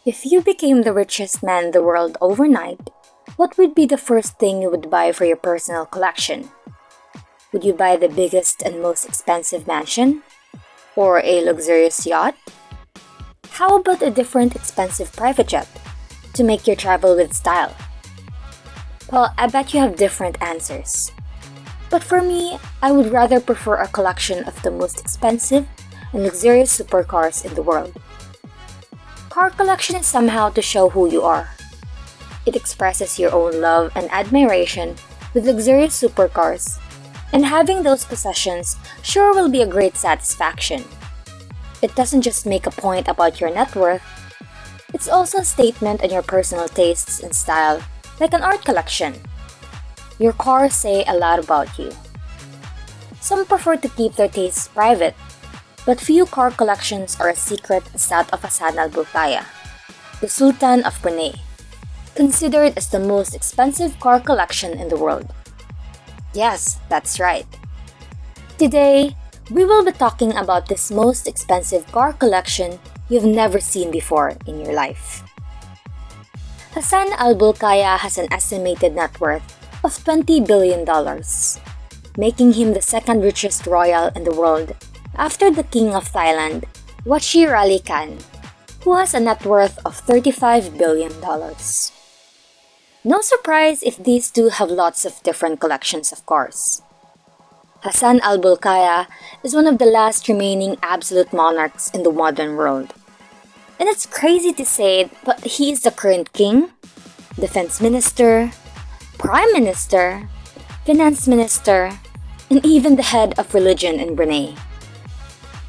If you became the richest man in the world overnight, what would be the first thing you would buy for your personal collection? Would you buy the biggest and most expensive mansion? Or a luxurious yacht? How about a different expensive private jet to make your travel with style? Well, I bet you have different answers. But for me, I would rather prefer a collection of the most expensive and luxurious supercars in the world. Car collection is somehow to show who you are. It expresses your own love and admiration with luxurious supercars, and having those possessions sure will be a great satisfaction. It doesn't just make a point about your net worth, it's also a statement on your personal tastes and style, like an art collection. Your cars say a lot about you. Some prefer to keep their tastes private, but few car collections are as secret as that of Hassan al-Bolkiah, the Sultan of Brunei, considered as the most expensive car collection in the world. Yes, that's right. Today, we will be talking about this most expensive car collection you've never seen before in your life. Hassan al-Bolkiah has an estimated net worth of $20 billion, making him the second richest royal in the world after the King of Thailand, Wachirali Khan, who has a net worth of $35 billion. No surprise if these two have lots of different collections of cars. Hassan al-Bolkiah is one of the last remaining absolute monarchs in the modern world. And it's crazy to say, but he is the current king, defense minister, prime minister, finance minister, and even the head of religion in Brunei.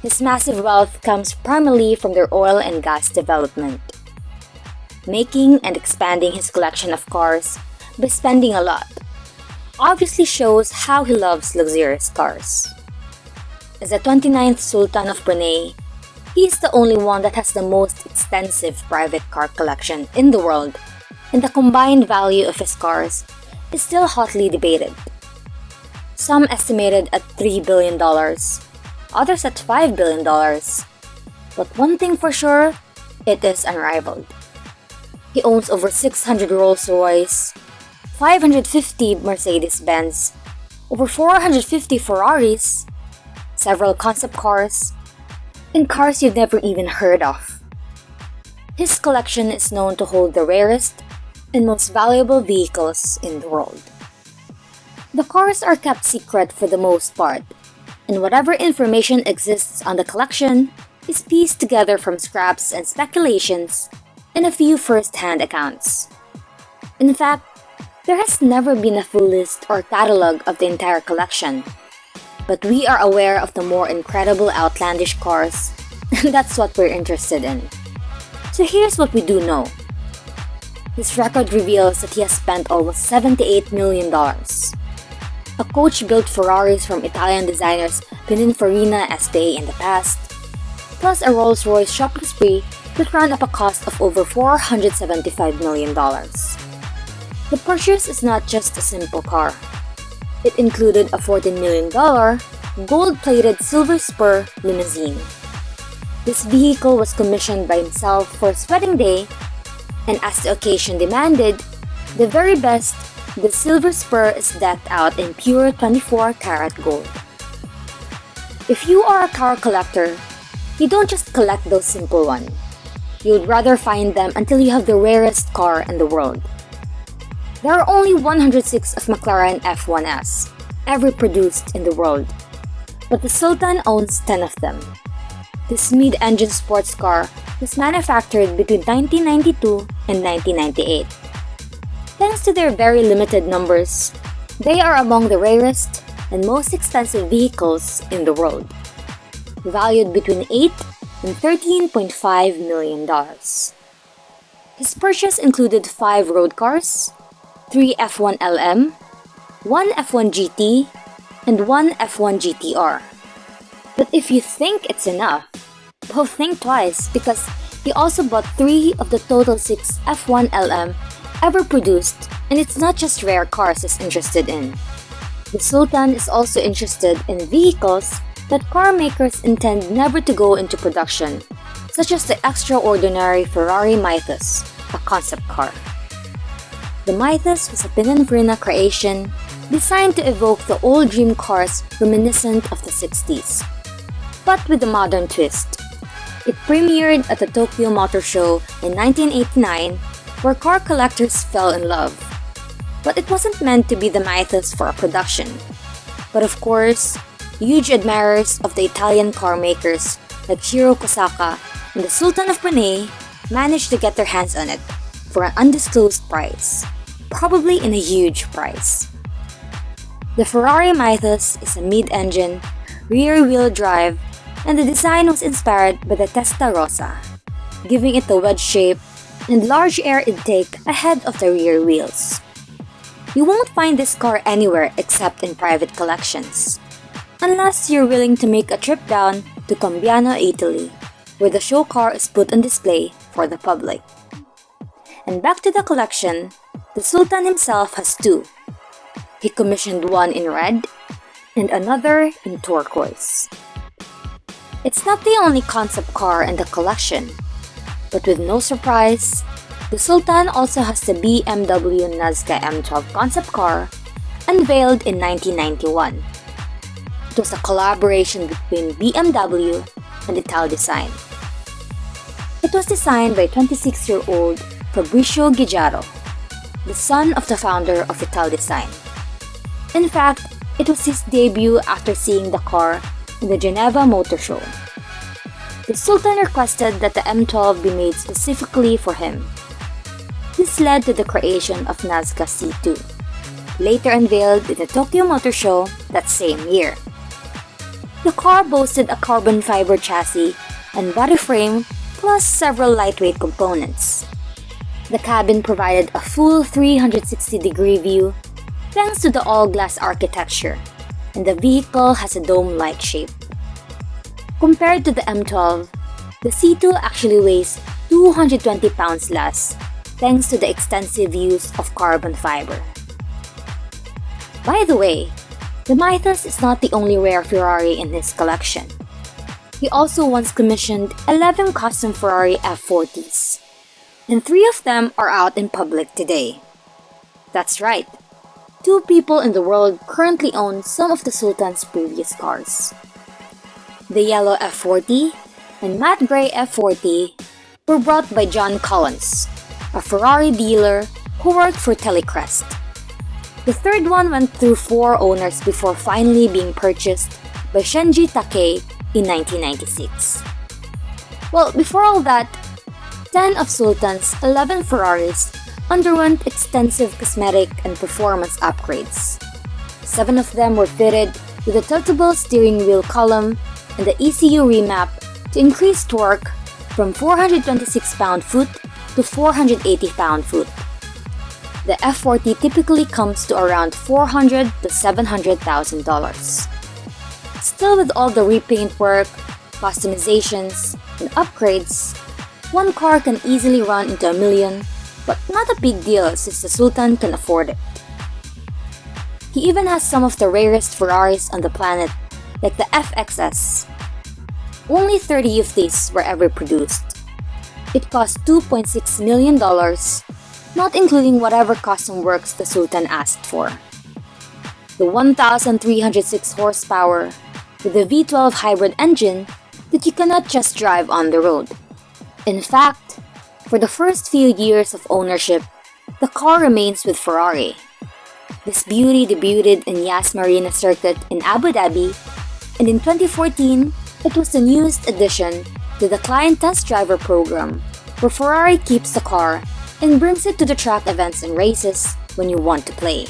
His massive wealth comes primarily from their oil and gas development. Making and expanding his collection of cars by spending a lot obviously shows how he loves luxurious cars. As the 29th Sultan of Brunei, he is the only one that has the most extensive private car collection in the world, and the combined value of his cars is still hotly debated. Some estimated at $3 billion, others at $5 billion. But one thing for sure, it is unrivaled. He owns over 600 Rolls-Royce, 550 Mercedes-Benz, over 450 Ferraris, several concept cars, and cars you've never even heard of. His collection is known to hold the rarest and most valuable vehicles in the world. The cars are kept secret for the most part, and whatever information exists on the collection is pieced together from scraps and speculations and a few first-hand accounts. In fact, there has never been a full list or catalog of the entire collection, but we are aware of the more incredible outlandish cars, and that's what we're interested in. So here's what we do know. His record reveals that he has spent almost $78 million. A coach-built Ferraris from Italian designers Pininfarina SPA in the past, plus a Rolls-Royce shopping spree that ran up a cost of over $475 million. The purchase is not just a simple car. It included a $14 million gold-plated silver spur limousine. This vehicle was commissioned by himself for his wedding day, and as the occasion demanded, the very best, the silver spur is decked out in pure 24-karat gold. If you are a car collector, you don't just collect those simple ones. You'd rather find them until you have the rarest car in the world. There are only 106 of McLaren F1s ever produced in the world, but the Sultan owns 10 of them. This mid-engine sports car was manufactured between 1992 and 1998. Thanks to their very limited numbers, they are among the rarest and most expensive vehicles in the world, valued between $8 and $13.5 million. His purchase included 5 road cars, 3 F1 LM, 1 F1 GT, and 1 F1 GTR. But if you think it's enough, well, think twice, because he also bought 3 of the total 6 F1 LM ever produced, and it's not just rare cars he's interested in. The Sultan is also interested in vehicles that car makers intend never to go into production, such as the extraordinary Ferrari Mythos, a concept car. The Mythos was a Pininfarina creation designed to evoke the old dream cars reminiscent of the 60s, but with a modern twist. It premiered at the Tokyo Motor Show in 1989, where car collectors fell in love. But it wasn't meant to be the Mythos for a production. But of course, huge admirers of the Italian car makers like Shiro Kosaka and the Sultan of Brunei managed to get their hands on it for an undisclosed price, probably in a huge price. The Ferrari Mythos is a mid-engine, rear-wheel drive, and the design was inspired by the Testarossa, giving it the wedge shape and large air intake ahead of the rear wheels. You won't find this car anywhere except in private collections, unless you're willing to make a trip down to Combiano, Italy, where the show car is put on display for the public. And back to the collection, the Sultan himself has two. He commissioned one in red and another in turquoise. It's not the only concept car in the collection, but with no surprise, the Sultan also has the BMW Nazca M12 concept car, unveiled in 1991. It was a collaboration between BMW and Italdesign. It was designed by 26-year-old Fabrizio Giugiaro, the son of the founder of Italdesign. In fact, it was his debut after seeing the car in the Geneva Motor Show. The Sultan requested that the M12 be made specifically for him. This led to the creation of Nazca C2, later unveiled in the Tokyo Motor Show that same year. The car boasted a carbon fiber chassis and body frame plus several lightweight components. The cabin provided a full 360-degree view thanks to the all-glass architecture, and the vehicle has a dome-like shape. Compared to the M12, the C2 actually weighs 220 pounds less thanks to the extensive use of carbon fiber. By the way, the Mythos is not the only rare Ferrari in his collection. He also once commissioned 11 custom Ferrari F40s, and 3 of them are out in public today. That's right, 2 people in the world currently own some of the Sultan's previous cars. The yellow F40 and matte gray F40 were brought by John Collins, a Ferrari dealer who worked for Telecrest. The third one went through 4 owners before finally being purchased by Shenji Takei in 1996. Well, before all that, 10 of Sultan's 11 Ferraris underwent extensive cosmetic and performance upgrades. 7 of them were fitted with a tiltable steering wheel column and the ECU remap to increase torque from 426 pound-foot to 480 pound-foot. The F40 typically comes to around $400,000 to $700,000. Still, with all the repaint work, customizations, and upgrades, one car can easily run into $1 million, but not a big deal since the Sultan can afford it. He even has some of the rarest Ferraris on the planet, like the FXS. Only 30 of these were ever produced. It cost $2.6 million, not including whatever custom works the Sultan asked for. The 1,306 horsepower with a V12 hybrid engine that you cannot just drive on the road. In fact, for the first few years of ownership, the car remains with Ferrari. This beauty debuted in Yas Marina Circuit in Abu Dhabi, and in 2014, it was the newest addition to the Client Test Driver program, where Ferrari keeps the car and brings it to the track events and races when you want to play.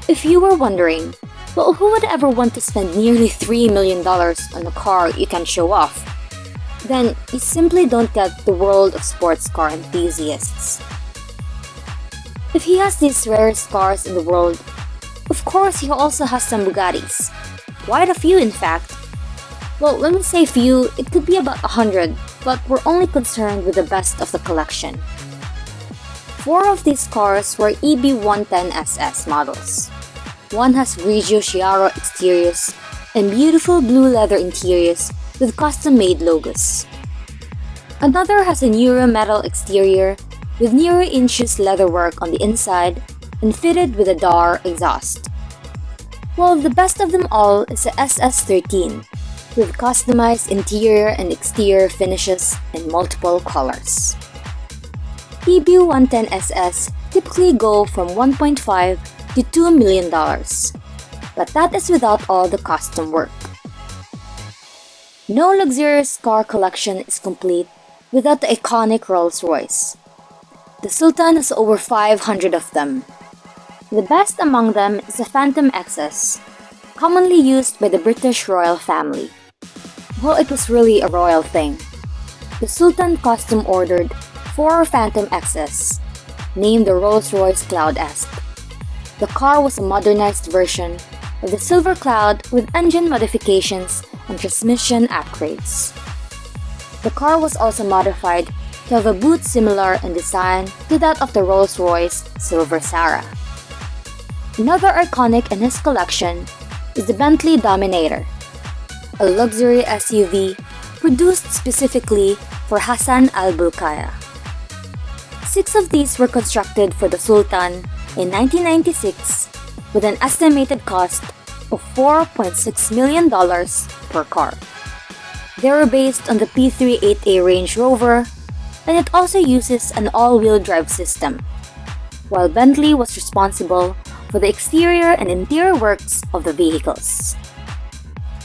If you were wondering, well, who would ever want to spend nearly $3 million on a car you can show off? Then you simply don't get the world of sports car enthusiasts. If he has these rarest cars in the world, of course he also has some Bugattis. Quite a few, in fact. Well, when we say few, it could be about 100, but we're only concerned with the best of the collection. 4 of these cars were EB110SS models. One has Grigio Chiaro exteriors and beautiful blue leather interiors with custom-made logos. Another has a Neuro metal exterior with Neuro infused leatherwork on the inside and fitted with a DAR exhaust. While the best of them all is the SS13 with customized interior and exterior finishes in multiple colors. EBU 110SS typically go from $1.5 to $2 million, but that is without all the custom work. No luxurious car collection is complete without the iconic Rolls-Royce. The Sultan has over 500 of them. The best among them is the Phantom XS, commonly used by the British royal family. Well, it was really a royal thing. The Sultan custom ordered 4 Phantom XS, named the Rolls-Royce Cloud-esque. The car was a modernized version of the Silver Cloud with engine modifications and transmission upgrades. The car was also modified to have a boot similar in design to that of the Rolls-Royce Silver Sarah. Another iconic in his collection is the Bentley Dominator, a luxury SUV produced specifically for Hassan al-Bolkiah. 6 of these were constructed for the Sultan in 1996 with an estimated cost of $4.6 million per car. They were based on the P3 8A Range Rover, and it also uses an all-wheel drive system, while Bentley was responsible for the exterior and interior works of the vehicles.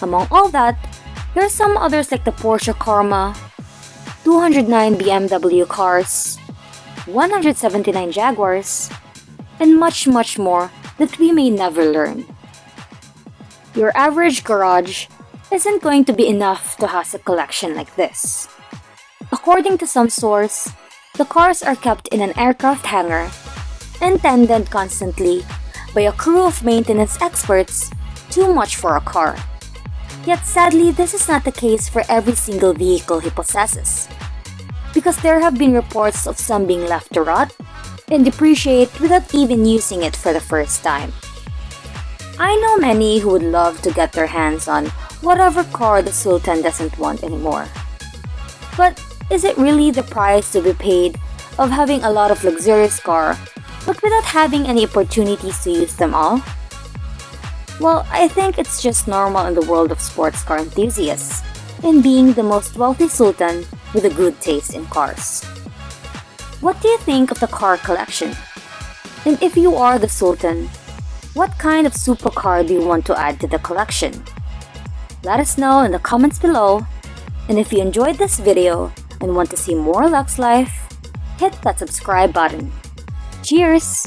Among all that, there are some others like the Porsche Karma, 209 BMW cars, 179 Jaguars, and much more that we may never learn. Your average garage isn't going to be enough to house a collection like this. According to some source, the cars are kept in an aircraft hangar and tended constantly by a crew of maintenance experts, too much for a car. Yet sadly, this is not the case for every single vehicle he possesses, because there have been reports of some being left to rot and depreciate without even using it for the first time. I know many who would love to get their hands on whatever car the Sultan doesn't want anymore. But is it really the price to be paid of having a lot of luxurious car, but without having any opportunities to use them all? Well, I think it's just normal in the world of sports car enthusiasts, in being the most wealthy Sultan with a good taste in cars. What do you think of the car collection? And if you are the Sultan, what kind of supercar do you want to add to the collection? Let us know in the comments below, and if you enjoyed this video and want to see more Lux Life, hit that subscribe button. Cheers!